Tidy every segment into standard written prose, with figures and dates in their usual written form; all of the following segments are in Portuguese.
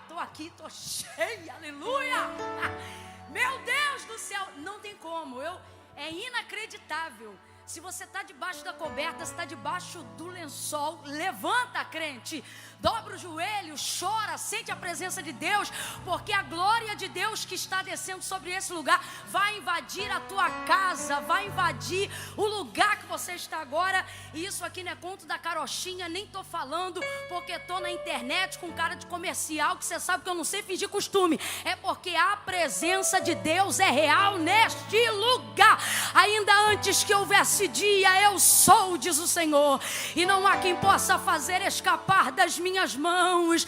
Tô aqui, tô cheia, aleluia. Meu Deus do céu, não tem como, é inacreditável. Se você está debaixo da coberta, se está debaixo do lençol, levanta, crente, dobra o joelho, chora, sente a presença de Deus, porque a glória de Deus que está descendo sobre esse lugar vai invadir a tua casa, vai invadir o lugar que você está agora. E isso aqui não é conto da carochinha, nem estou falando porque estou na internet com cara de comercial, que você sabe que eu não sei fingir costume. É porque a presença de Deus é real neste lugar. Ainda antes que houvesse dia, eu sou, diz o Senhor, e não há quem possa fazer escapar das minhas mãos.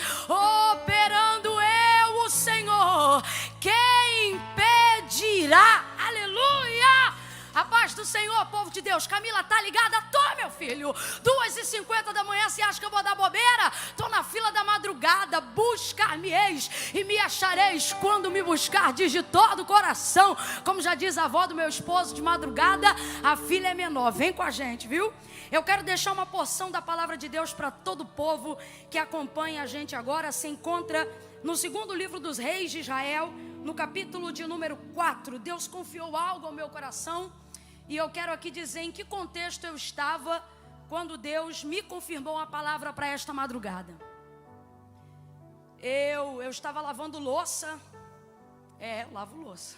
Operando eu, o Senhor, quem impedirá? Aleluia! A paz do Senhor, povo de Deus. Camila, tá ligada? Tô, meu filho. 2h50 da manhã, você acha que eu vou dar bobeira? Tô na fila da madrugada. Buscar-me-eis e me achareis quando me buscardes de todo o coração. Como já diz a avó do meu esposo, de madrugada a fila é menor. Vem com a gente, viu? Eu quero deixar uma porção da palavra de Deus para todo o povo que acompanha a gente agora. Se encontra no segundo livro dos reis de Israel, no capítulo de número 4. Deus confiou algo ao meu coração. E eu quero aqui dizer em que contexto eu estava quando Deus me confirmou a palavra para esta madrugada. Eu estava lavando louça. Eu lavo louça.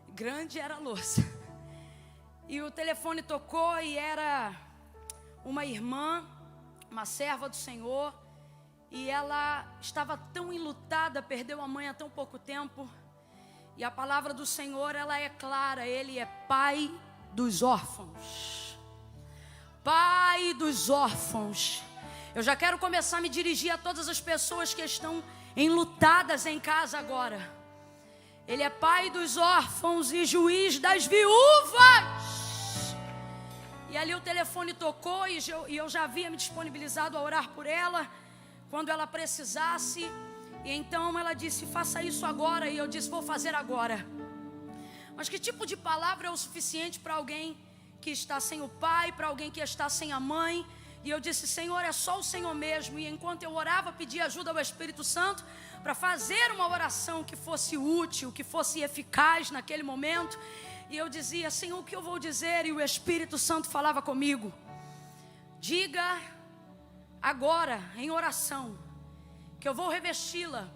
Grande era a louça. E o telefone tocou e era uma irmã, uma serva do Senhor. E ela estava tão enlutada, perdeu a mãe há tão pouco tempo. E a palavra do Senhor, ela é clara, Ele é pai dos órfãos. Pai dos órfãos. Eu já quero começar a me dirigir a todas as pessoas que estão enlutadas em casa agora. Ele é pai dos órfãos e juiz das viúvas. E ali o telefone tocou e eu já havia me disponibilizado a orar por ela, quando ela precisasse. E então ela disse, faça isso agora. E eu disse, vou fazer agora. Mas que tipo de palavra é o suficiente para alguém que está sem o pai, para alguém que está sem a mãe? E eu disse, Senhor, é só o Senhor mesmo. E enquanto eu orava, pedi ajuda ao Espírito Santo para fazer uma oração que fosse útil, que fosse eficaz naquele momento. E eu dizia, Senhor, o que eu vou dizer? E o Espírito Santo falava comigo, diga agora em oração que eu vou revesti-la,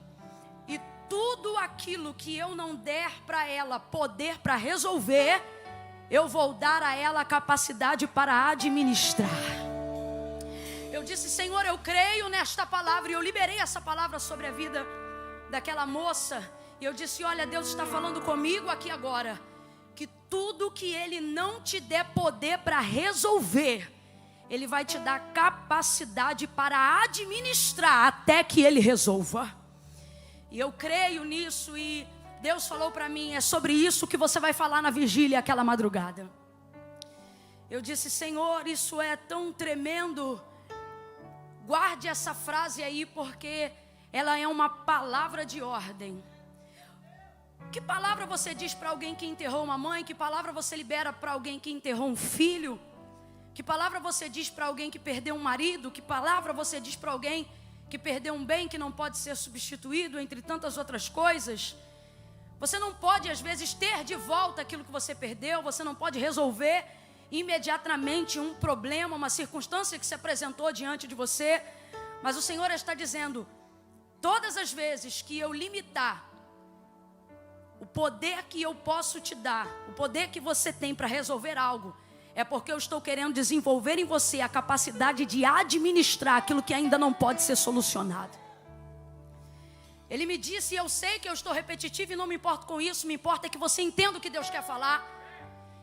e tudo aquilo que eu não der para ela poder para resolver, eu vou dar a ela a capacidade para administrar. Eu disse, Senhor, eu creio nesta palavra, e eu liberei essa palavra sobre a vida daquela moça. E eu disse, olha, Deus está falando comigo aqui agora, que tudo que Ele não te der poder para resolver, Ele vai te dar capacidade para administrar até que Ele resolva. E eu creio nisso. E Deus falou para mim, é sobre isso que você vai falar na vigília aquela madrugada. Eu disse, Senhor, isso é tão tremendo. Guarde essa frase aí, porque ela é uma palavra de ordem. Que palavra você diz para alguém que enterrou uma mãe? Que palavra você libera para alguém que enterrou um filho? Que palavra você diz para alguém que perdeu um marido? Que palavra você diz para alguém que perdeu um bem que não pode ser substituído, entre tantas outras coisas? Você não pode, às vezes, ter de volta aquilo que você perdeu. Você não pode resolver imediatamente um problema, uma circunstância que se apresentou diante de você. Mas o Senhor está dizendo, todas as vezes que eu limitar o poder que eu posso te dar, o poder que você tem para resolver algo, é porque eu estou querendo desenvolver em você a capacidade de administrar aquilo que ainda não pode ser solucionado. Ele me disse, e eu sei que eu estou repetitivo e não me importo com isso, me importa é que você entenda o que Deus quer falar.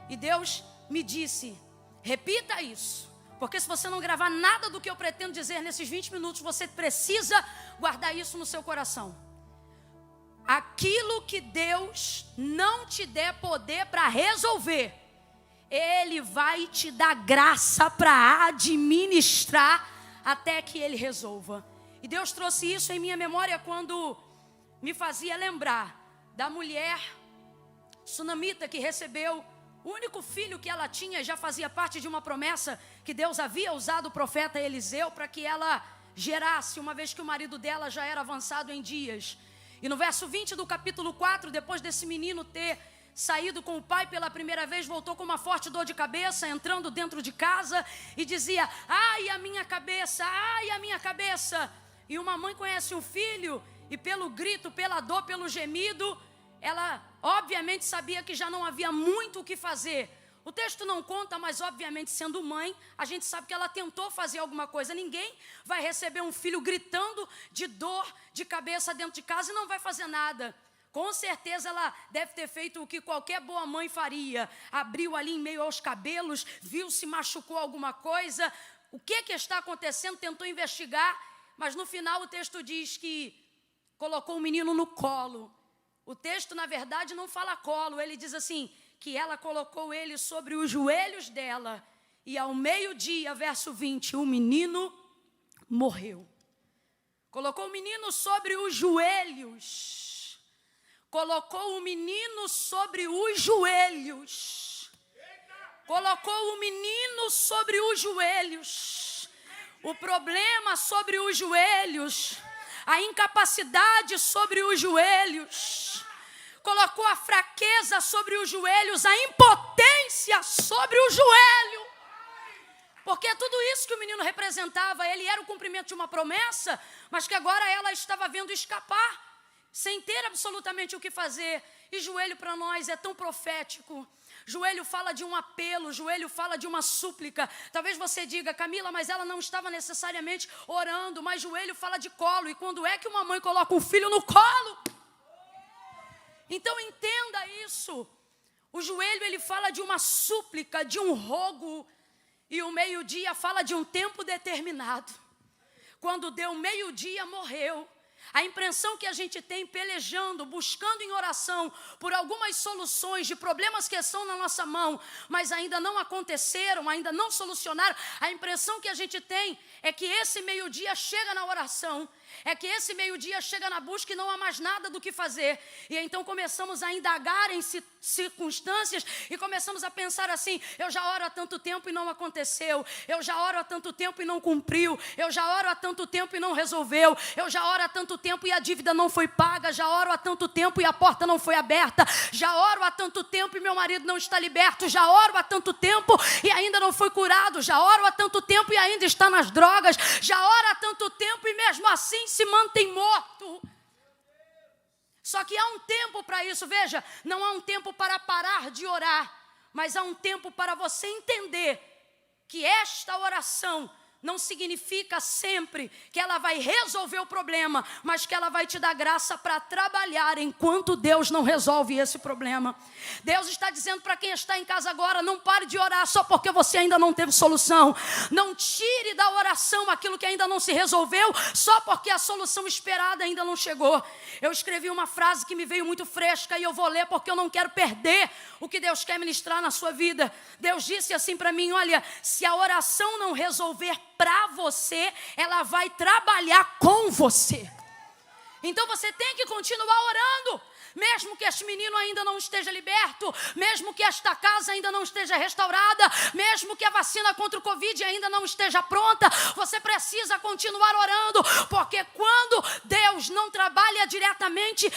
E Deus me disse, repita isso, porque se você não gravar nada do que eu pretendo dizer nesses 20 minutos, você precisa guardar isso no seu coração. Aquilo que Deus não te der poder para resolver, Ele vai te dar graça para administrar até que Ele resolva. E Deus trouxe isso em minha memória quando me fazia lembrar da mulher sunamita que recebeu o único filho que ela tinha. Já fazia parte de uma promessa que Deus havia usado o profeta Eliseu para que ela gerasse, uma vez que o marido dela já era avançado em dias. E no verso 20 do capítulo 4, depois desse menino ter saído com o pai pela primeira vez, voltou com uma forte dor de cabeça, entrando dentro de casa e dizia: ai, a minha cabeça, ai, a minha cabeça. E uma mãe conhece um filho e pelo grito, pela dor, pelo gemido, ela obviamente sabia que já não havia muito o que fazer. O texto não conta, mas obviamente sendo mãe, a gente sabe que ela tentou fazer alguma coisa. Ninguém vai receber um filho gritando de dor de cabeça dentro de casa e não vai fazer nada. Com certeza ela deve ter feito o que qualquer boa mãe faria. Abriu ali em meio aos cabelos, viu se machucou alguma coisa. O que está acontecendo? Tentou investigar, mas no final o texto diz que colocou o menino no colo. O texto, na verdade, não fala colo. Ele diz assim, que ela colocou ele sobre os joelhos dela. E ao meio-dia, verso 20, o menino morreu. Colocou o menino sobre os joelhos. Colocou o menino sobre os joelhos. Colocou o menino sobre os joelhos. O problema sobre os joelhos. A incapacidade sobre os joelhos. Colocou a fraqueza sobre os joelhos. A impotência sobre o joelho. Porque tudo isso que o menino representava, ele era o cumprimento de uma promessa, mas que agora ela estava vendo escapar, sem ter absolutamente o que fazer. E joelho para nós é tão profético. Joelho fala de um apelo, joelho fala de uma súplica. Talvez você diga: Camila, mas ela não estava necessariamente orando. Mas joelho fala de colo. E quando é que uma mãe coloca um filho no colo? Então entenda isso. O joelho, ele fala de uma súplica, de um rogo. E o meio-dia fala de um tempo determinado. Quando deu meio-dia, morreu. A impressão que a gente tem pelejando, buscando em oração por algumas soluções de problemas que estão na nossa mão, mas ainda não aconteceram, ainda não solucionaram. A impressão que a gente tem é que esse meio-dia chega na oração, é que esse meio-dia chega na busca e não há mais nada do que fazer. E então começamos a indagar em circunstâncias e começamos a pensar assim: eu já oro há tanto tempo e não aconteceu, eu já oro há tanto tempo e não cumpriu, eu já oro há tanto tempo e não resolveu, eu já oro há tanto tempo e a dívida não foi paga, já oro há tanto tempo e a porta não foi aberta, já oro há tanto tempo e meu marido não está liberto, já oro há tanto tempo e ainda não foi curado, já oro há tanto tempo e ainda está nas drogas, já oro há tanto tempo e mesmo assim se mantém morto. Só que há um tempo para isso. Veja, não há um tempo para parar de orar, mas há um tempo para você entender que esta oração não significa sempre que ela vai resolver o problema, mas que ela vai te dar graça para trabalhar enquanto Deus não resolve esse problema. Deus está dizendo para quem está em casa agora: não pare de orar só porque você ainda não teve solução. Não tire da oração aquilo que ainda não se resolveu só porque a solução esperada ainda não chegou. Eu escrevi uma frase que me veio muito fresca e eu vou ler porque eu não quero perder o que Deus quer ministrar na sua vida. Deus disse assim para mim: olha, se a oração não resolver para você, ela vai trabalhar com você. Então você tem que continuar orando, mesmo que este menino ainda não esteja liberto, mesmo que esta casa ainda não esteja restaurada, mesmo que a vacina contra o Covid ainda não esteja pronta, você precisa continuar orando, porque quando Deus não trabalha diretamente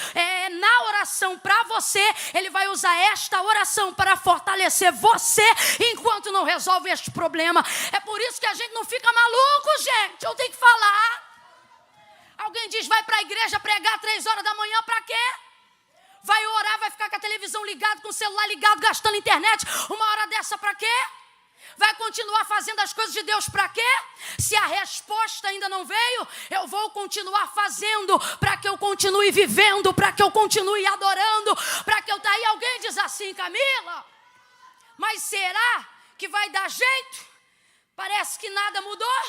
na oração para você, Ele vai usar esta oração para fortalecer você, enquanto não resolve este problema. É por isso que a gente não fica maluco, gente, eu tenho que falar. Alguém diz: vai para a igreja pregar 3 horas da manhã, para quê? Vai orar, vai ficar com a televisão ligada, com o celular ligado, gastando internet, uma hora dessa para quê? Vai continuar fazendo as coisas de Deus para quê? Se a resposta ainda não veio, eu vou continuar fazendo para que eu continue vivendo, para que eu continue adorando, para que eu... Daí alguém diz assim: Camila, mas será que vai dar jeito? Parece que nada mudou.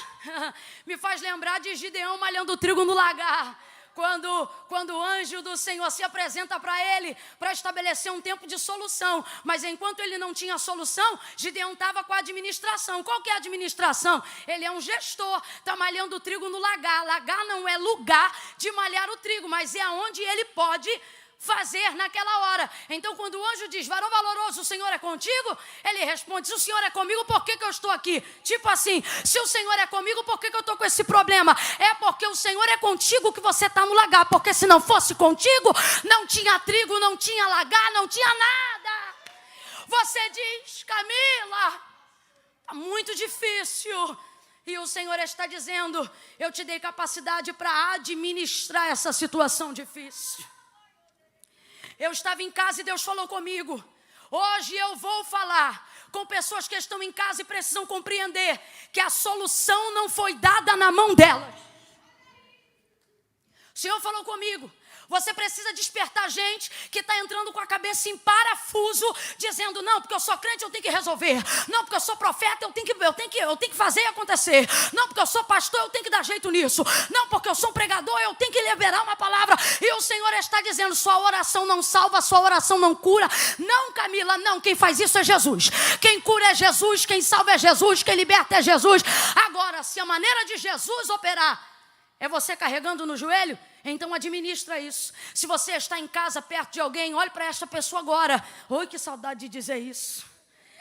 Me faz lembrar de Gideão malhando trigo no lagar. Quando o anjo do Senhor se apresenta para ele para estabelecer um tempo de solução. Mas enquanto ele não tinha solução, Gideão estava com a administração. Qual que é a administração? Ele é um gestor, está malhando o trigo no lagar. Lagar não é lugar de malhar o trigo, mas é onde ele pode fazer naquela hora. Então, quando o anjo diz, varão valoroso, o Senhor é contigo, ele responde, se o Senhor é comigo, por que eu estou aqui? Tipo assim, se o Senhor é comigo, por que eu estou com esse problema? É porque o Senhor é contigo que você está no lagar, porque se não fosse contigo, não tinha trigo, não tinha lagar, não tinha nada. Você diz, Camila, está muito difícil. E o Senhor está dizendo, eu te dei capacidade para administrar essa situação difícil. Eu estava em casa e Deus falou comigo. Hoje eu vou falar com pessoas que estão em casa e precisam compreender que a solução não foi dada na mão delas. O Senhor falou comigo. Você precisa despertar gente que está entrando com a cabeça em parafuso, dizendo, não, porque eu sou crente, eu tenho que resolver. Não, porque eu sou profeta, eu tenho que fazer acontecer. Não, porque eu sou pastor, eu tenho que dar jeito nisso. Não, porque eu sou um pregador, eu tenho que liberar uma palavra. E o Senhor está dizendo, sua oração não salva, sua oração não cura. Não, Camila, não, quem faz isso é Jesus. Quem cura é Jesus, quem salva é Jesus, quem liberta é Jesus. Agora, se a maneira de Jesus operar é você carregando no joelho, então administra isso. Se você está em casa perto de alguém, olhe para esta pessoa agora. Oi, que saudade de dizer isso.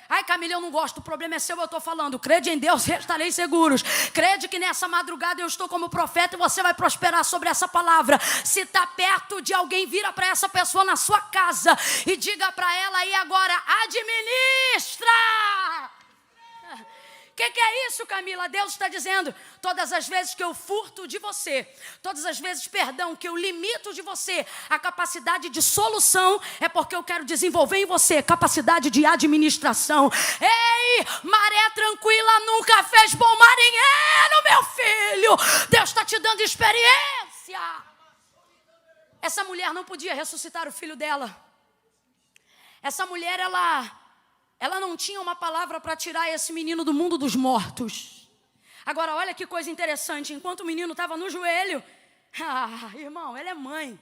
Ai, Camila, eu não gosto, o problema é seu, eu estou falando. Crede em Deus e estarei seguros. Crede que nessa madrugada eu estou como profeta e você vai prosperar sobre essa palavra. Se está perto de alguém, vira para essa pessoa na sua casa e diga para ela aí agora, administra. O que é isso, Camila? Deus está dizendo, todas as vezes que eu furto de você, todas as vezes, que eu limito de você a capacidade de solução, é porque eu quero desenvolver em você capacidade de administração. Ei, maré tranquila nunca fez bom marinheiro, meu filho. Deus está te dando experiência. Essa mulher não podia ressuscitar o filho dela. Essa mulher, ela não tinha uma palavra para tirar esse menino do mundo dos mortos. Agora, olha que coisa interessante. Enquanto o menino estava no joelho, irmão, ela é mãe.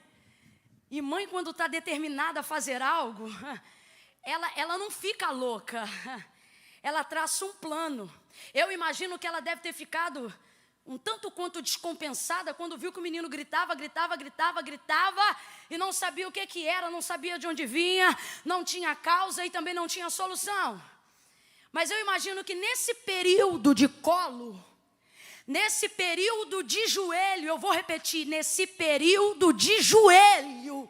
E mãe, quando está determinada a fazer algo, ela não fica louca. Ela traça um plano. Eu imagino que ela deve ter ficado um tanto quanto descompensada quando viu que o menino gritava e não sabia o que era, não sabia de onde vinha, não tinha causa e também não tinha solução. Mas eu imagino que nesse período de colo, nesse período de joelho, eu vou repetir, nesse período de joelho,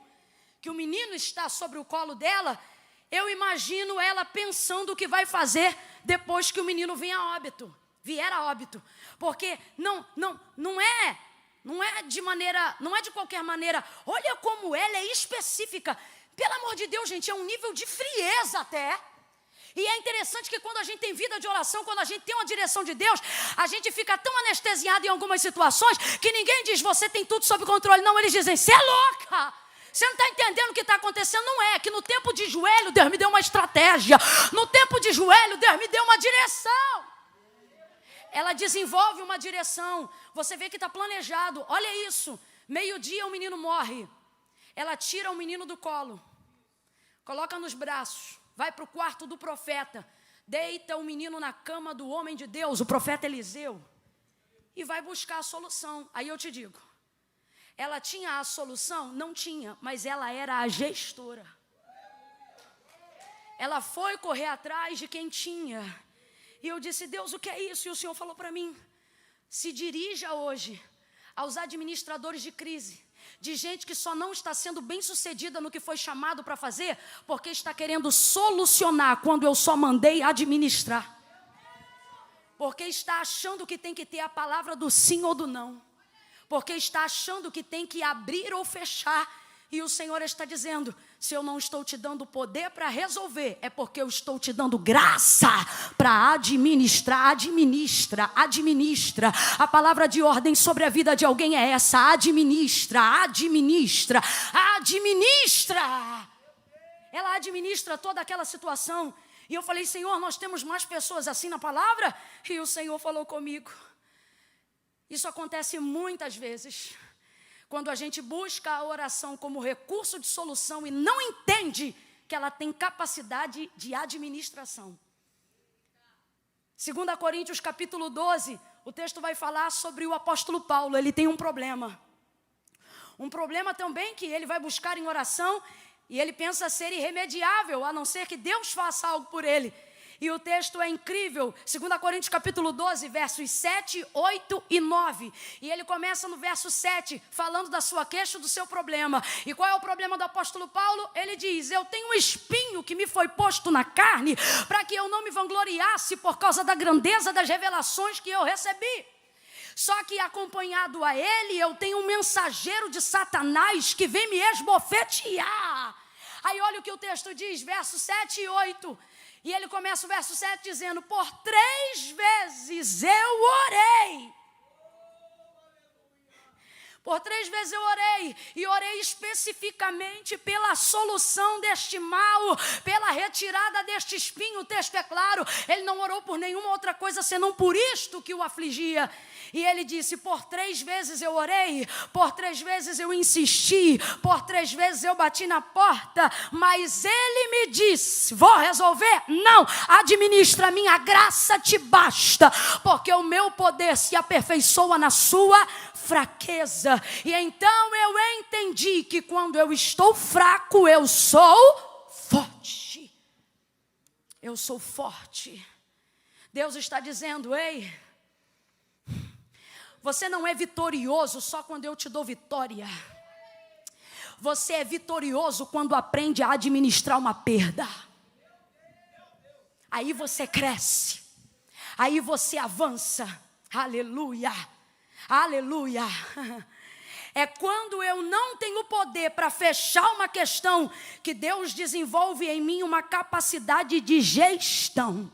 que o menino está sobre o colo dela, eu imagino ela pensando o que vai fazer depois que o menino vier a óbito. Porque não é de qualquer maneira. Olha como ela é específica. Pelo amor de Deus, gente, é um nível de frieza até. E é interessante que quando a gente tem vida de oração, quando a gente tem uma direção de Deus, a gente fica tão anestesiado em algumas situações que ninguém diz, você tem tudo sob controle. Não, eles dizem, você é louca. Você não está entendendo o que está acontecendo? Não é, que no tempo de joelho, Deus me deu uma estratégia. No tempo de joelho, Deus me deu uma direção. Ela desenvolve uma direção. Você vê que está planejado. Olha isso. Meio-dia o menino morre. Ela tira o menino do colo. Coloca nos braços. Vai para o quarto do profeta. Deita o menino na cama do homem de Deus, o profeta Eliseu. E vai buscar a solução. Aí eu te digo. Ela tinha a solução? Não tinha. Mas ela era a gestora. Ela foi correr atrás de quem tinha. E eu disse, Deus, o que é isso? E o Senhor falou para mim, se dirija hoje aos administradores de crise, de gente que só não está sendo bem sucedida no que foi chamado para fazer, porque está querendo solucionar quando eu só mandei administrar. Porque está achando que tem que ter a palavra do sim ou do não. Porque está achando que tem que abrir ou fechar. E o Senhor está dizendo, se eu não estou te dando poder para resolver, é porque eu estou te dando graça para administrar. Administra. A palavra de ordem sobre a vida de alguém é essa, administra. Ela administra toda aquela situação. E eu falei, Senhor, nós temos mais pessoas assim na palavra? E o Senhor falou comigo. Isso acontece muitas vezes. Quando a gente busca a oração como recurso de solução e não entende que ela tem capacidade de administração. 2 Coríntios capítulo 12, o texto vai falar sobre o apóstolo Paulo. Ele tem um problema. Um problema também que ele vai buscar em oração e ele pensa ser irremediável, a não ser que Deus faça algo por ele. E o texto é incrível, 2 Coríntios capítulo 12, versos 7, 8 e 9. E ele começa no verso 7, falando da sua queixa, do seu problema. E qual é o problema do apóstolo Paulo? Ele diz: eu tenho um espinho que me foi posto na carne, para que eu não me vangloriasse por causa da grandeza das revelações que eu recebi. Só que acompanhado a ele, eu tenho um mensageiro de Satanás que vem me esbofetear. Aí olha o que o texto diz, versos 7 e 8. E ele começa o verso 7 dizendo: por 3 vezes eu orei. Por 3 vezes eu orei, e orei especificamente pela solução deste mal, pela retirada deste espinho. O texto é claro, ele não orou por nenhuma outra coisa senão por isto que o afligia. E ele disse: por 3 vezes eu orei, por 3 vezes eu insisti, por 3 vezes eu bati na porta, mas ele me disse: vou resolver? Não, administra, a minha graça te basta, porque o meu poder se aperfeiçoa na sua fraqueza. E então eu entendi que quando eu estou fraco, eu sou forte. Eu sou forte. Deus está dizendo: ei, você não é vitorioso só quando eu te dou vitória. Você é vitorioso quando aprende a administrar uma perda. Aí você cresce. Aí você avança. Aleluia. Aleluia. É quando eu não tenho poder para fechar uma questão que Deus desenvolve em mim uma capacidade de gestão.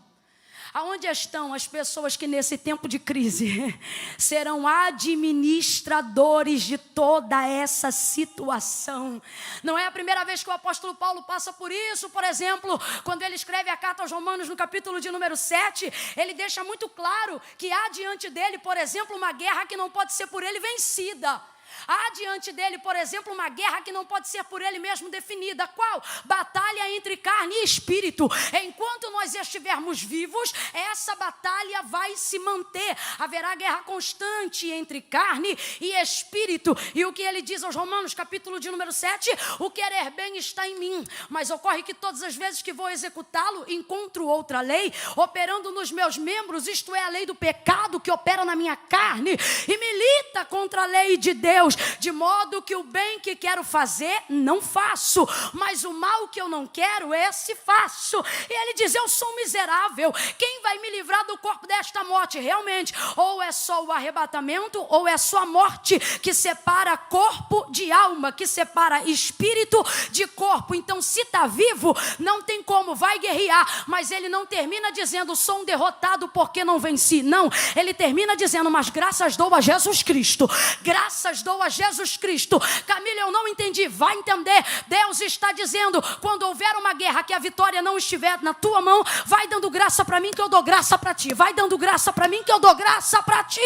Aonde estão as pessoas que nesse tempo de crise serão administradores de toda essa situação? Não é a primeira vez que o apóstolo Paulo passa por isso. Por exemplo, quando ele escreve a carta aos Romanos no capítulo de número 7, ele deixa muito claro que há diante dele, por exemplo, uma guerra que não pode ser por ele vencida. Há diante dele, por exemplo, uma guerra que não pode ser por ele mesmo definida. Qual? Batalha entre carne e espírito. Enquanto nós estivermos vivos, essa batalha vai se manter. Haverá guerra constante entre carne e espírito. E o que ele diz aos Romanos, capítulo de número 7, o querer bem está em mim, mas ocorre que todas as vezes que vou executá-lo, encontro outra lei operando nos meus membros, isto é, a lei do pecado que opera na minha carne e milita contra a lei de Deus, de modo que o bem que quero fazer, não faço, mas o mal que eu não quero, esse faço. E ele diz: eu sou miserável, quem vai me livrar do corpo desta morte? Realmente, ou é só o arrebatamento, ou é só a morte que separa corpo de alma, que separa espírito de corpo. Então, se está vivo, não tem como, vai guerrear. Mas ele não termina dizendo: sou um derrotado porque não venci. Não, ele termina dizendo: mas graças dou a Jesus Cristo, graças dou a Jesus Cristo. Camila, eu não entendi. Vai entender. Deus está dizendo: quando houver uma guerra que a vitória não estiver na tua mão, vai dando graça para mim que eu dou graça para ti. Vai dando graça para mim que eu dou graça para ti.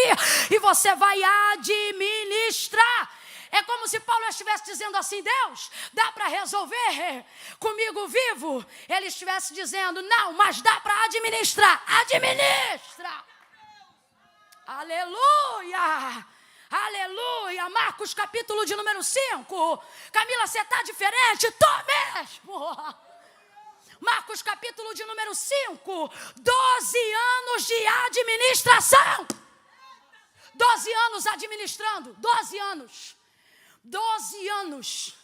E você vai administrar. É como se Paulo estivesse dizendo assim: Deus, dá para resolver comigo vivo? Ele estivesse dizendo: não, mas dá para administrar. Administra. Aleluia. Aleluia. Marcos capítulo de número 5. Camila, você está diferente? Tô mesmo. Marcos capítulo de número 5. 12 anos de administração. 12 anos administrando. 12 anos. 12 anos.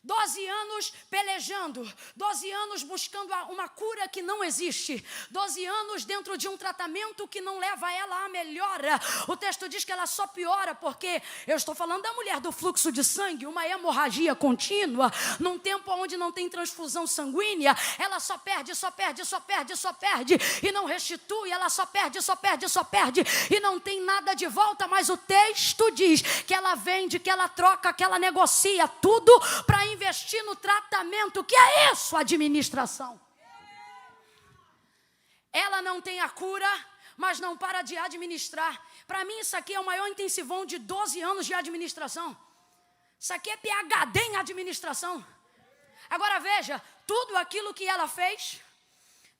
12 anos pelejando, 12 anos buscando uma cura que não existe, 12 anos dentro de um tratamento que não leva ela à melhora. O texto diz que ela só piora, porque eu estou falando da mulher do fluxo de sangue, uma hemorragia contínua, num tempo onde não tem transfusão sanguínea, ela só perde, só perde, só perde, só perde, e não restitui, ela só perde, só perde, só perde, e não tem nada de volta. Mas o texto diz que ela vende, que ela troca, que ela negocia tudo para investir no tratamento. Que é isso? Administração. Ela não tem a cura, mas não para de administrar. Para mim isso aqui é o maior intensivão de 12 anos de administração. Isso aqui é PhD em administração. Agora veja, tudo aquilo que ela fez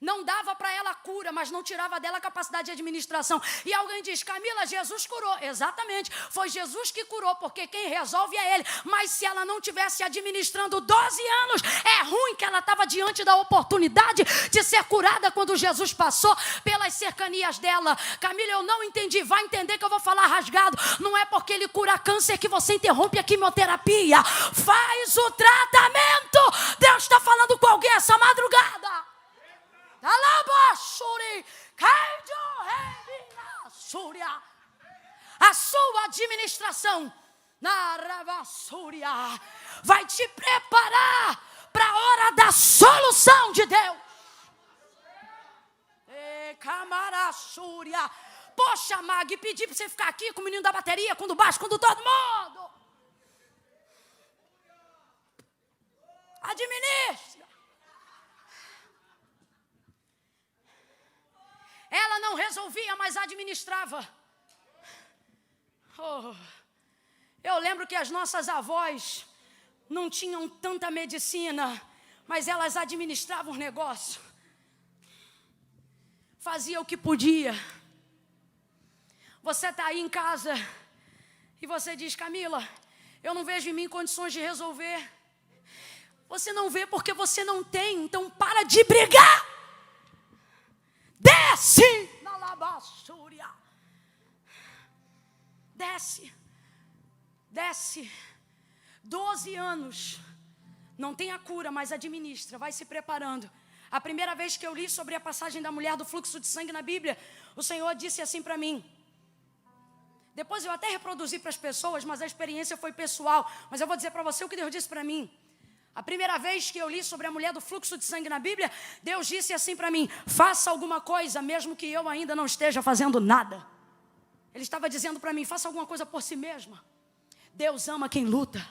Não dava para ela cura, mas não tirava dela a capacidade de administração. E alguém diz, Camila, Jesus curou. Exatamente, foi Jesus que curou, porque quem resolve é Ele. Mas se ela não tivesse administrando 12 anos, é ruim que ela estava diante da oportunidade de ser curada quando Jesus passou pelas cercanias dela. Camila, eu não entendi. Vai entender que eu vou falar rasgado. Não é porque Ele cura câncer que você interrompe a quimioterapia. Faz o tratamento. Deus está falando com alguém essa madrugada. A sua administração vai te preparar para a hora da solução de Deus. Poxa, Mag, pedi para você ficar aqui com o menino da bateria, com o do baixo, com o do todo mundo. Administra. Ela não resolvia, mas administrava. Eu lembro que as nossas avós não tinham tanta medicina, mas elas administravam o negócio. Fazia o que podia. Você está aí em casa e você diz, Camila, eu não vejo em mim condições de resolver. Você não vê porque você não tem, então para de brigar. Desce na labassúria. Desce. 12 anos. Não tem a cura, mas administra. Vai se preparando. A primeira vez que eu li sobre a passagem da mulher do fluxo de sangue na Bíblia, o Senhor disse assim para mim. Depois eu até reproduzi para as pessoas, mas a experiência foi pessoal. Mas eu vou dizer para você o que Deus disse para mim. A primeira vez que eu li sobre a mulher do fluxo de sangue na Bíblia, Deus disse assim para mim, faça alguma coisa, mesmo que eu ainda não esteja fazendo nada. Ele estava dizendo para mim, faça alguma coisa por si mesma. Deus ama quem luta.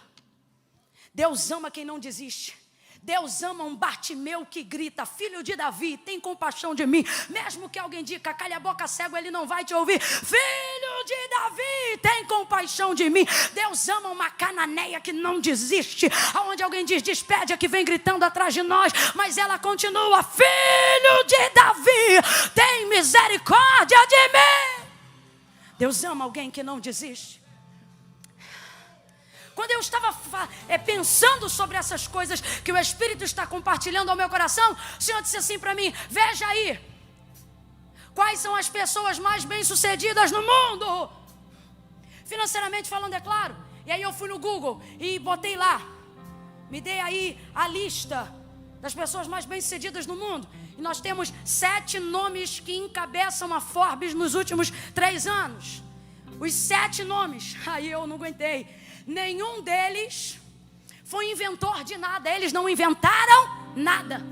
Deus ama quem não desiste. Deus ama um Bartimeu que grita, filho de Davi, tem compaixão de mim. Mesmo que alguém diga, calha a boca, cego, ele não vai te ouvir. Filho de Davi, tem compaixão de mim. Deus ama uma cananeia que não desiste. Aonde alguém diz, despede a que vem gritando atrás de nós. Mas ela continua, filho de Davi, tem misericórdia de mim. Deus ama alguém que não desiste. Quando eu estava pensando sobre essas coisas que o Espírito está compartilhando ao meu coração, o Senhor disse assim para mim, veja aí, quais são as pessoas mais bem-sucedidas no mundo? Financeiramente falando, é claro. E aí eu fui no Google e botei lá, me dei aí a lista das pessoas mais bem-sucedidas no mundo. E nós temos 7 nomes que encabeçam a Forbes nos últimos 3 anos. Os 7 nomes, aí eu não aguentei. Nenhum deles foi inventor de nada. Eles não inventaram nada.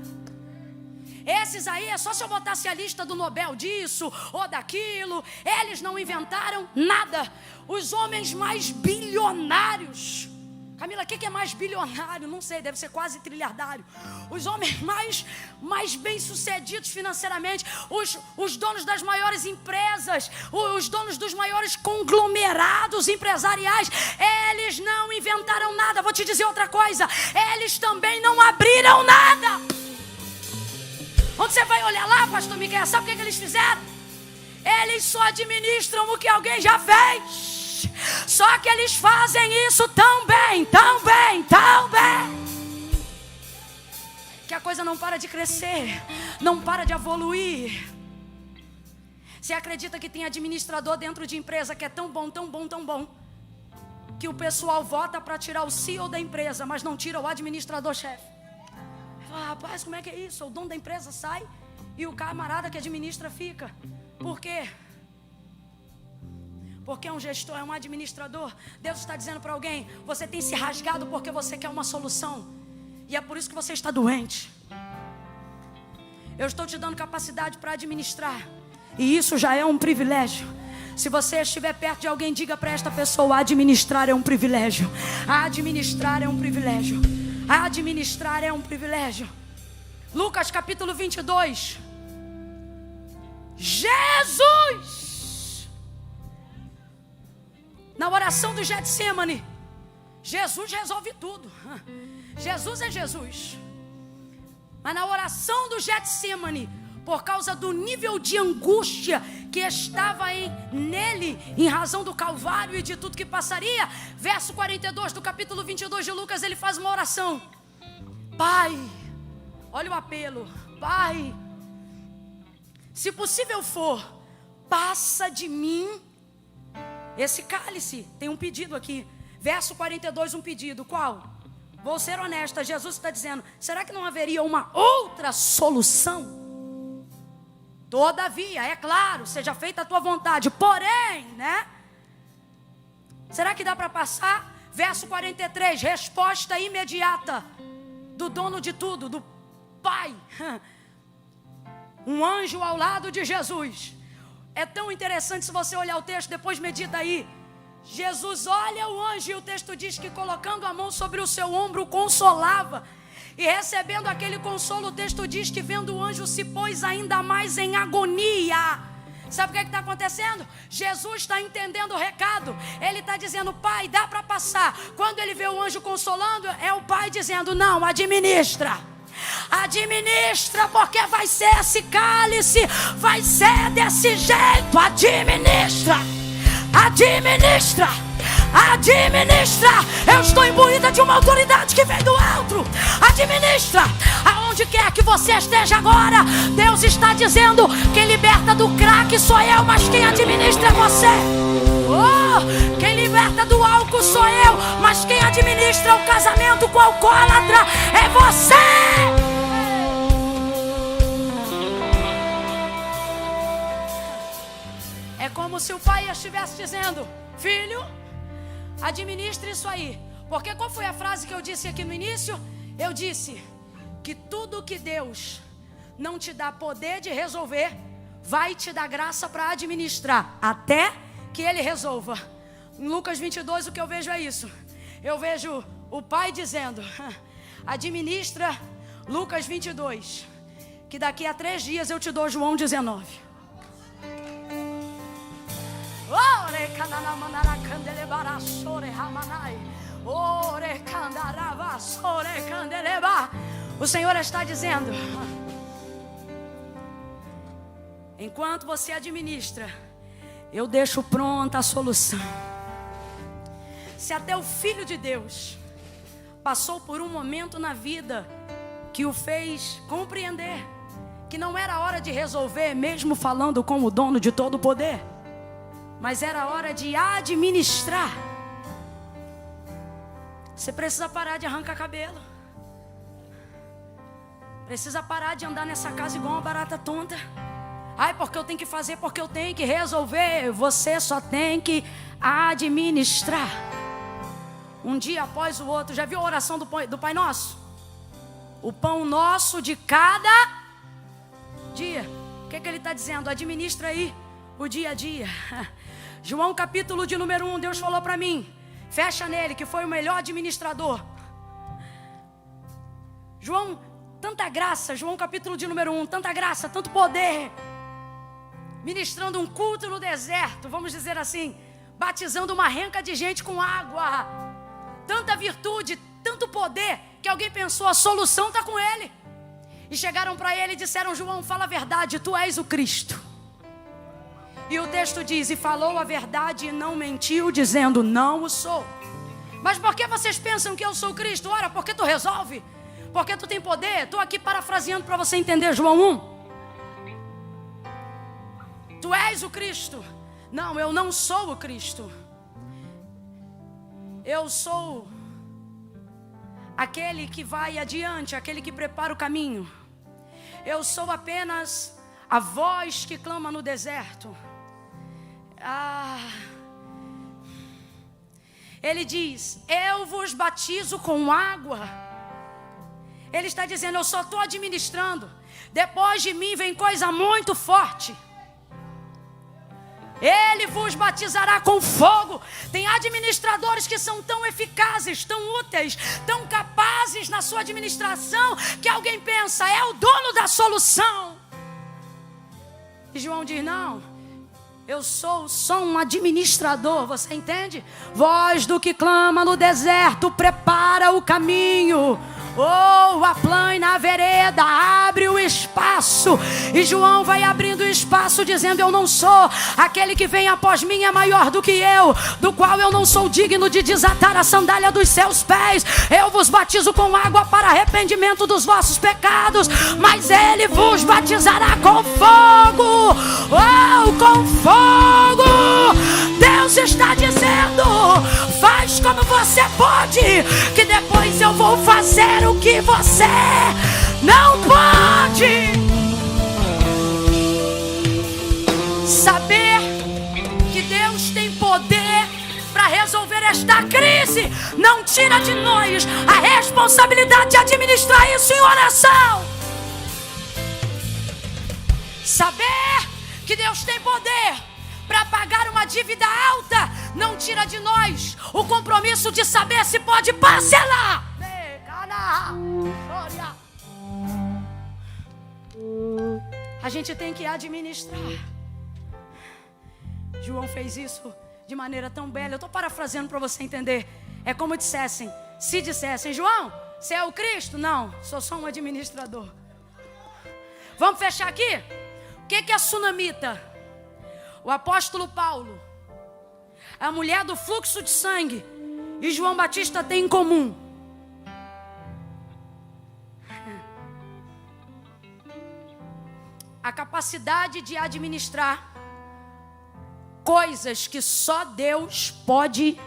Esses aí é só se eu botasse a lista do Nobel disso ou daquilo. Eles não inventaram nada. Os homens mais bilionários. Camila, o que é mais bilionário? Não sei, deve ser quase trilhardário. Os homens mais bem-sucedidos financeiramente, os donos das maiores empresas, os donos dos maiores conglomerados empresariais, eles não inventaram nada. Vou te dizer outra coisa, eles também não abriram nada. Onde você vai olhar lá, pastor Miquel, sabe o que eles fizeram? Eles só administram o que alguém já fez. Só que eles fazem isso tão bem, que a coisa não para de crescer, não para de evoluir. Você acredita que tem administrador dentro de empresa que é tão bom, que o pessoal vota para tirar o CEO da empresa, mas não tira o administrador-chefe? Fala, rapaz, como é que é isso? O dono da empresa sai e o camarada que administra fica. Por quê? Porque é um gestor, é um administrador. Deus está dizendo para alguém, você tem se rasgado porque você quer uma solução. E é por isso que você está doente. Eu estou te dando capacidade para administrar. E isso já é um privilégio. Se você estiver perto de alguém, diga para esta pessoa, administrar é um privilégio. Administrar é um privilégio. Administrar é um privilégio. Lucas capítulo 22. Jesus! Na oração do Getsemane, Jesus resolve tudo. Jesus é Jesus. Mas na oração do Getsemane, por causa do nível de angústia que estava nele, em razão do Calvário e de tudo que passaria. Verso 42 do capítulo 22 de Lucas, ele faz uma oração: Pai, olha o apelo, Pai, se possível for, passa de mim esse cálice. Tem um pedido aqui, verso 42, um pedido, qual? Vou ser honesta, Jesus está dizendo: será que não haveria uma outra solução? Todavia, é claro, seja feita a tua vontade, porém, né? Será que dá para passar? Verso 43, resposta imediata do dono de tudo, do Pai. Um anjo ao lado de Jesus. É tão interessante, se você olhar o texto, depois medita aí. Jesus olha o anjo e o texto diz que colocando a mão sobre o seu ombro o consolava. E recebendo aquele consolo, o texto diz que vendo o anjo se pôs ainda mais em agonia. Sabe o que está acontecendo? Jesus está entendendo o recado. Ele está dizendo: Pai, dá para passar. Quando ele vê o anjo consolando, é o Pai dizendo: não, administra. Administra, porque vai ser esse cálice, vai ser desse jeito. Administra, administra, administra. Eu estou imbuída de uma autoridade que vem do alto. Administra. Aonde quer que você esteja agora, Deus está dizendo: quem liberta do crack sou eu, mas quem administra é você. Oh, quem liberta do álcool sou eu, mas quem administra o casamento com o alcoólatra é você. É como se o pai estivesse dizendo: filho, administre isso aí. Porque qual foi a frase que eu disse aqui no início? Eu disse que tudo que Deus não te dá poder de resolver, vai te dar graça para administrar, até que Ele resolva. Em Lucas 22 o que eu vejo é isso. Eu vejo o pai dizendo: administra Lucas 22, que daqui a 3 dias eu te dou João 19. O Senhor está dizendo: enquanto você administra, eu deixo pronta a solução. Se até o Filho de Deus passou por um momento na vida que o fez compreender que não era hora de resolver, mesmo falando com o dono de todo o poder, mas era hora de administrar. Você precisa parar de arrancar cabelo. Precisa parar de andar nessa casa igual uma barata tonta. Ai, porque eu tenho que fazer, porque eu tenho que resolver. Você só tem que administrar. Um dia após o outro. Já viu a oração do Pai Nosso? O pão nosso de cada dia. O que ele está dizendo? Administra aí o dia a dia. João capítulo de número 1, Deus falou para mim: fecha nele, que foi o melhor administrador. João, tanta graça. João capítulo de número 1, tanta graça, tanto poder. Ministrando um culto no deserto, vamos dizer assim, batizando uma renca de gente com água. Tanta virtude, tanto poder, que alguém pensou: a solução está com ele. E chegaram para ele e disseram: João, fala a verdade, tu és o Cristo. E o texto diz: e falou a verdade e não mentiu, dizendo: não o sou. Mas por que vocês pensam que eu sou Cristo? Ora, porque tu resolve, porque tu tem poder. Estou aqui parafraseando para você entender João 1. Tu és o Cristo. Não, eu não sou o Cristo. Eu sou aquele que vai adiante, aquele que prepara o caminho. Eu sou apenas a voz que clama no deserto. Ele diz: eu vos batizo com água. Ele está dizendo: eu só estou administrando. Depois de mim vem coisa muito forte. Ele vos batizará com fogo. Tem administradores que são tão eficazes, tão úteis, tão capazes na sua administração, que alguém pensa: é o dono da solução. E João diz: não, eu sou só um administrador. Você entende? Voz do que clama no deserto, prepara o caminho. Oh, aplana a vereda, abre o espaço. E João vai abrindo o espaço, dizendo: eu não sou, aquele que vem após mim é maior do que eu, do qual eu não sou digno de desatar a sandália dos seus pés. Eu vos batizo com água para arrependimento dos vossos pecados, mas ele vos batizará com fogo. Oh, com fogo. Deus está dizendo: faz como você pode, que depois eu vou fazer o que você não pode. Saber que Deus tem poder para resolver esta crise não tira de nós a responsabilidade de administrar isso em oração. Saber que Deus tem poder para pagar uma dívida alta não tira de nós o compromisso de saber se pode parcelar. A gente tem que administrar. João fez isso de maneira tão bela. Eu estou parafraseando para você entender. É como se dissessem: João, você é o Cristo? Não, sou só um administrador. Vamos fechar aqui? O que é sunamita? O apóstolo Paulo, a mulher do fluxo de sangue e João Batista têm em comum: a capacidade de administrar coisas que só Deus pode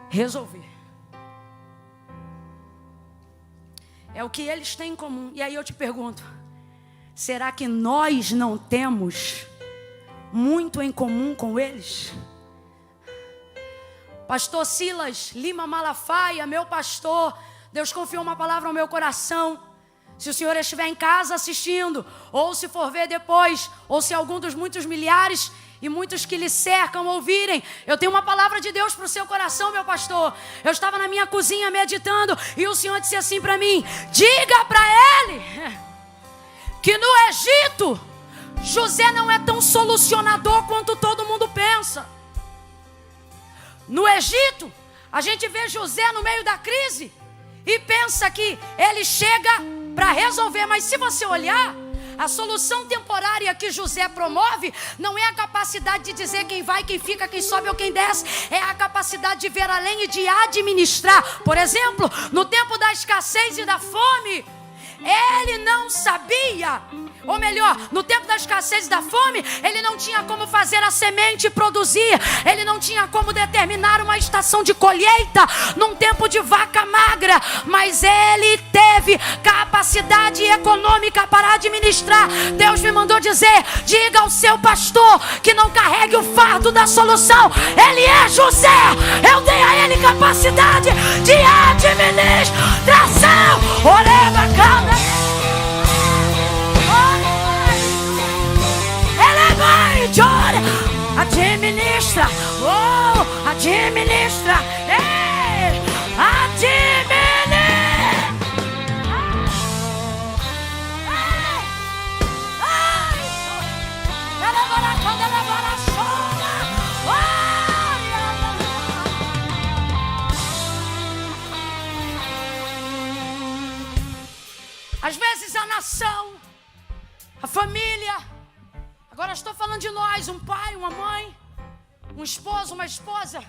resolver. É o que eles têm em comum. E aí eu te pergunto: será que nós não temos muito em comum com eles? Pastor Silas Lima Malafaia, meu pastor, Deus confiou uma palavra ao meu coração. Se o senhor estiver em casa assistindo, ou se for ver depois, ou se algum dos muitos milhares e muitos que lhe cercam ouvirem, eu tenho uma palavra de Deus para o seu coração, meu pastor. Eu estava na minha cozinha meditando e o Senhor disse assim para mim: diga para ele que no Egito José não é tão solucionador quanto todo mundo pensa. No Egito, a gente vê José no meio da crise e pensa que ele chega para resolver. Mas se você olhar, a solução temporária que José promove não é a capacidade de dizer quem vai, quem fica, quem sobe ou quem desce. É a capacidade de ver além e de administrar. Por exemplo, no tempo da escassez e da fome, ele não sabia, ou melhor, no tempo da escassez e da fome, ele não tinha como fazer a semente produzir. Ele não tinha como determinar uma estação de colheita num tempo de vaca magra. Mas ele teve capacidade econômica para administrar. Deus me mandou dizer: diga ao seu pastor que não carregue o fardo da solução. Ele é José. Eu dei a ele capacidade de administração. Oreva, calma. Administra, oh, administra, ei, administra. Às vezes a nação, a família, agora estou falando de nós, um pai, uma mãe, um esposo, uma esposa,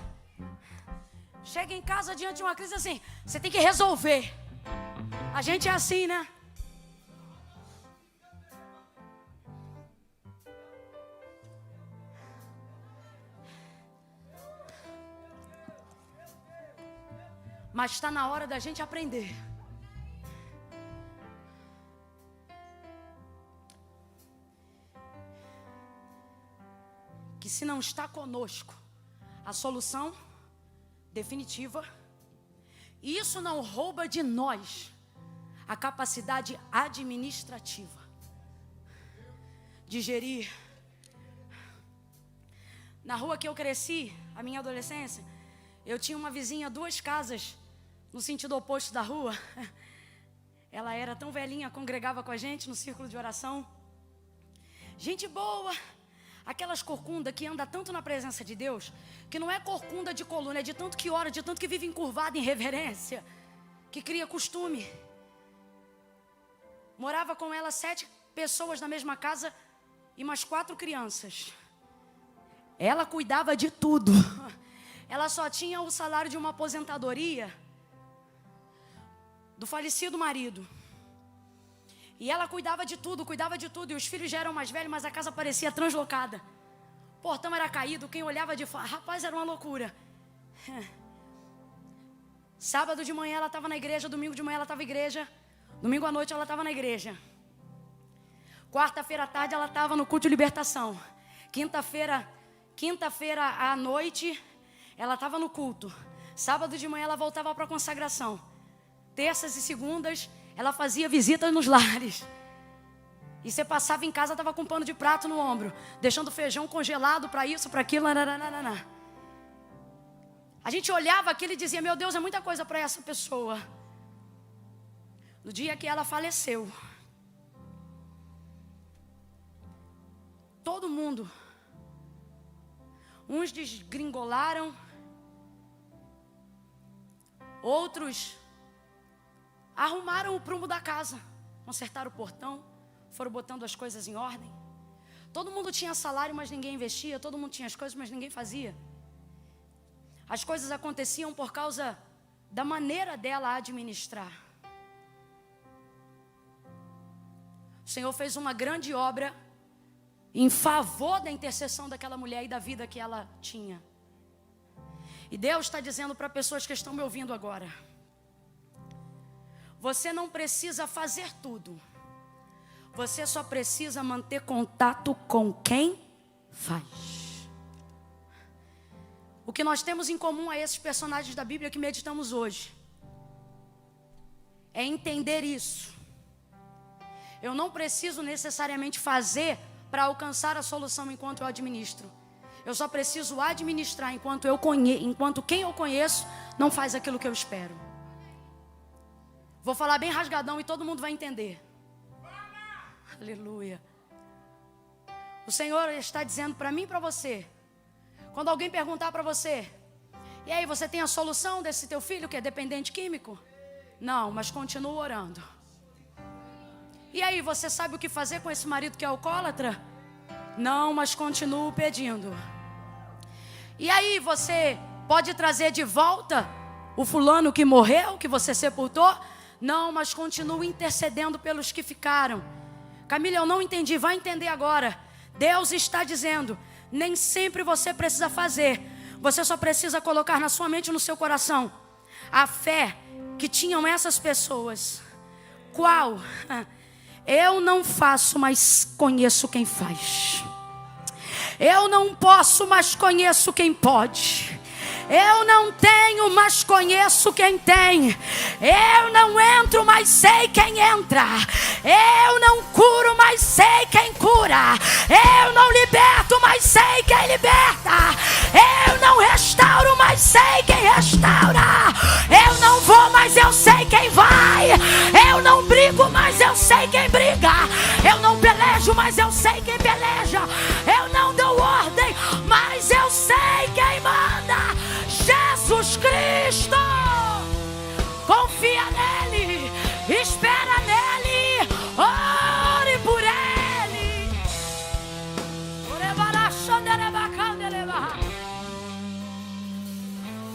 chega em casa diante de uma crise assim: você tem que resolver. A gente é assim, né? Mas está na hora da gente aprender que se não está conosco a solução definitiva, isso não rouba de nós a capacidade administrativa de gerir. Na rua que eu cresci, a minha adolescência, eu tinha uma vizinha 2 casas no sentido oposto da rua. Ela era tão velhinha, congregava com a gente no círculo de oração. Gente boa. Aquelas corcunda que anda tanto na presença de Deus, que não é corcunda de coluna, é de tanto que ora, de tanto que vive encurvada em reverência, que cria costume. Morava com ela 7 pessoas na mesma casa e mais 4 crianças. Ela cuidava de tudo. Ela só tinha o salário de uma aposentadoria do falecido marido. E ela cuidava de tudo. E os filhos já eram mais velhos, mas a casa parecia translocada. O portão era caído, quem olhava de fora, rapaz, era uma loucura. Sábado de manhã ela estava na igreja, domingo de manhã ela estava na igreja, domingo à noite ela estava na igreja. Quarta-feira à tarde ela estava no culto de libertação. Quinta-feira à noite ela estava no culto. Sábado de manhã ela voltava para a consagração. Terças e segundas ela fazia visitas nos lares. E você passava em casa, estava com pano de prato no ombro, deixando feijão congelado para isso, para aquilo. A gente olhava aquilo e dizia, meu Deus, é muita coisa para essa pessoa. No dia que ela faleceu, todo mundo, uns desgringolaram, outros arrumaram o prumo da casa, consertaram o portão, foram botando as coisas em ordem. Todo mundo tinha salário, mas ninguém investia. Todo mundo tinha as coisas, mas ninguém fazia. As coisas aconteciam por causa da maneira dela administrar. O Senhor fez uma grande obra em favor da intercessão daquela mulher e da vida que ela tinha. E Deus está dizendo para pessoas que estão me ouvindo agora: você não precisa fazer tudo. Você só precisa manter contato com quem faz. O que nós temos em comum a esses personagens da Bíblia que meditamos hoje é entender isso. Eu não preciso necessariamente fazer para alcançar a solução enquanto eu administro. Eu só preciso administrar enquanto quem eu conheço não faz aquilo que eu espero. Vou falar bem rasgadão e todo mundo vai entender. Aleluia. O Senhor está dizendo para mim e para você, quando alguém perguntar para você, e aí, você tem a solução desse teu filho que é dependente químico? Não, mas continua orando. E aí, você sabe o que fazer com esse marido que é alcoólatra? Não, mas continuo pedindo. E aí, você pode trazer de volta o fulano que morreu, que você sepultou? Não, mas continuo intercedendo pelos que ficaram. Camila, eu não entendi, vai entender agora. Deus está dizendo, nem sempre você precisa fazer. Você só precisa colocar na sua mente e no seu coração a fé que tinham essas pessoas. Qual? Eu não faço, mas conheço quem faz. Eu não posso, mas conheço quem pode. Eu não tenho, mas conheço quem tem. Eu não entro, mas sei quem entra. Eu não curo, mas sei quem cura. Eu não liberto, mas sei quem liberta. Eu não restauro, mas sei quem restaura. Eu não vou, mas eu sei quem vai. Eu não brigo, mas eu sei quem briga. Eu não pelejo, mas eu sei quem peleja. Eu não dou ordem, mas eu sei quem manda. Jesus Cristo. Confia nele, espera nele, ore por ele.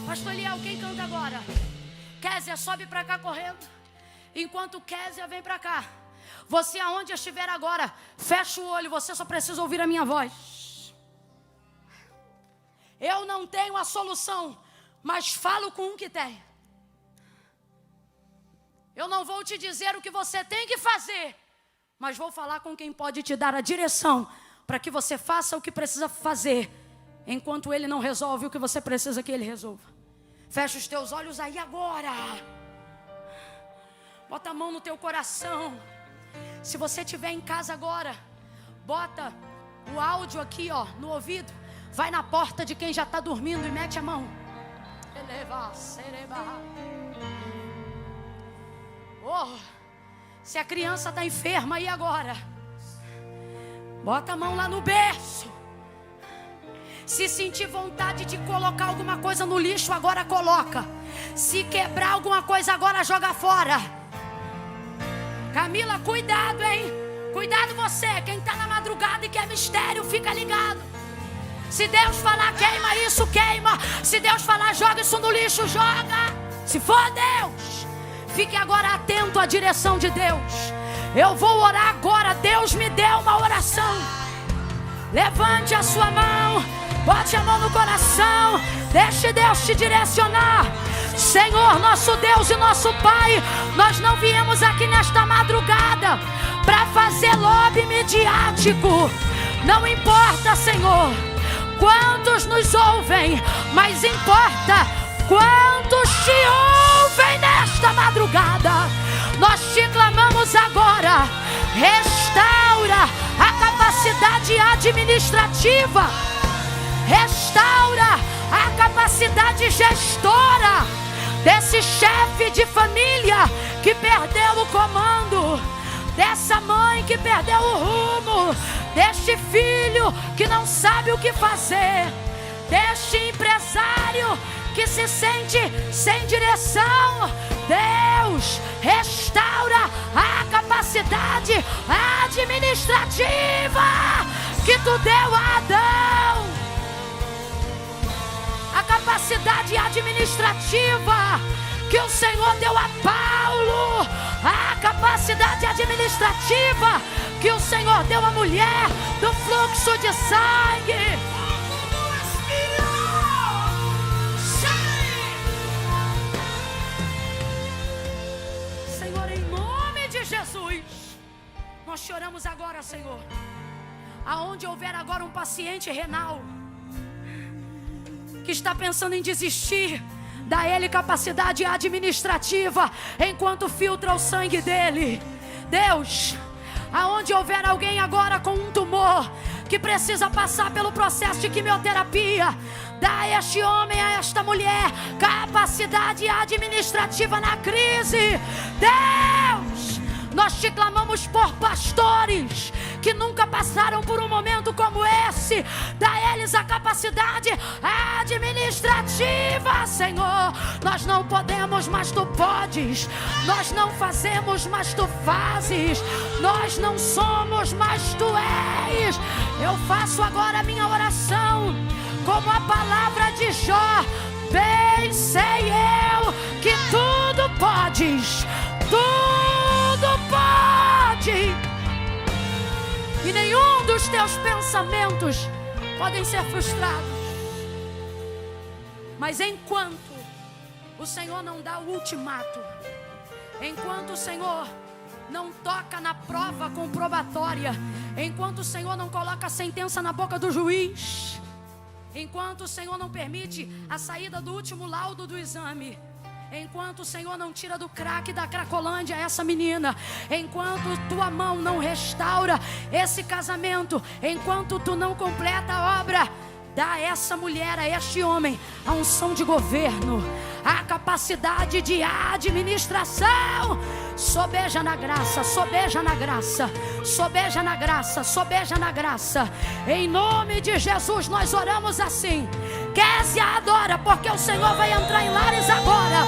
Pastor Eliel, quem canta agora? Kézia, sobe pra cá correndo. Enquanto Kézia vem pra cá, você aonde estiver agora, fecha o olho, você só precisa ouvir a minha voz. Eu não tenho a solução, mas falo com um que tem. Eu não vou te dizer o que você tem que fazer, mas vou falar com quem pode te dar a direção para que você faça o que precisa fazer, enquanto ele não resolve o que você precisa que ele resolva. Fecha os teus olhos aí agora. Bota a mão no teu coração. Se você estiver em casa agora, bota o áudio aqui, ó, no ouvido. Vai na porta de quem já está dormindo e mete a mão. Oh, se a criança está enferma, e agora? Bota a mão lá no berço. Se sentir vontade de colocar alguma coisa no lixo, agora coloca. Se quebrar alguma coisa, agora joga fora. Camila, cuidado, hein? Cuidado você, quem está na madrugada e quer mistério, fica ligado. Se Deus falar queima isso, queima. Se Deus falar joga isso no lixo, joga. Se for Deus, fique agora atento à direção de Deus. Eu vou orar agora, Deus me deu uma oração. Levante a sua mão, bote a mão no coração, deixe Deus te direcionar. Senhor, nosso Deus e nosso Pai, nós não viemos aqui nesta madrugada para fazer lobby midiático. Não importa, Senhor, quantos nos ouvem, mas importa quantos te ouvem nesta madrugada. Nós te clamamos agora, restaura a capacidade administrativa, restaura a capacidade gestora desse chefe de família que perdeu o comando, dessa mãe que perdeu o rumo, deste filho que não sabe o que fazer, deste empresário que se sente sem direção. Deus, restaura a capacidade administrativa que tu deu a Adão, a capacidade administrativa que o Senhor deu a Paulo, a capacidade administrativa que o Senhor deu à mulher do fluxo de sangue. Senhor, em nome de Jesus, nós choramos agora, Senhor, aonde houver agora um paciente renal que está pensando em desistir, dá ele capacidade administrativa enquanto filtra o sangue dele. Deus, aonde houver alguém agora com um tumor que precisa passar pelo processo de quimioterapia, dá a este homem, a esta mulher, capacidade administrativa na crise. Deus, nós te clamamos por pastores que nunca passaram por um momento como esse. Dá a eles a capacidade administrativa, Senhor. Nós não podemos, mas tu podes. Nós não fazemos, mas tu fazes. Nós não somos, mas tu és. Eu faço agora a minha oração como a palavra de Jó. Bem sei eu que tudo podes, tudo pode, e nenhum dos teus pensamentos podem ser frustrados. Mas enquanto o Senhor não dá o ultimato, enquanto o Senhor não toca na prova comprobatória, enquanto o Senhor não coloca a sentença na boca do juiz, enquanto o Senhor não permite a saída do último laudo do exame, enquanto o Senhor não tira do crack da Cracolândia essa menina, enquanto tua mão não restaura esse casamento, enquanto tu não completa a obra, dá a essa mulher, a este homem, a unção de governo, a capacidade de administração. Sobeja na graça, sobeja na graça, sobeja na graça, sobeja na graça. Em nome de Jesus nós oramos assim. Kézia, adora, porque o Senhor vai entrar em lares agora.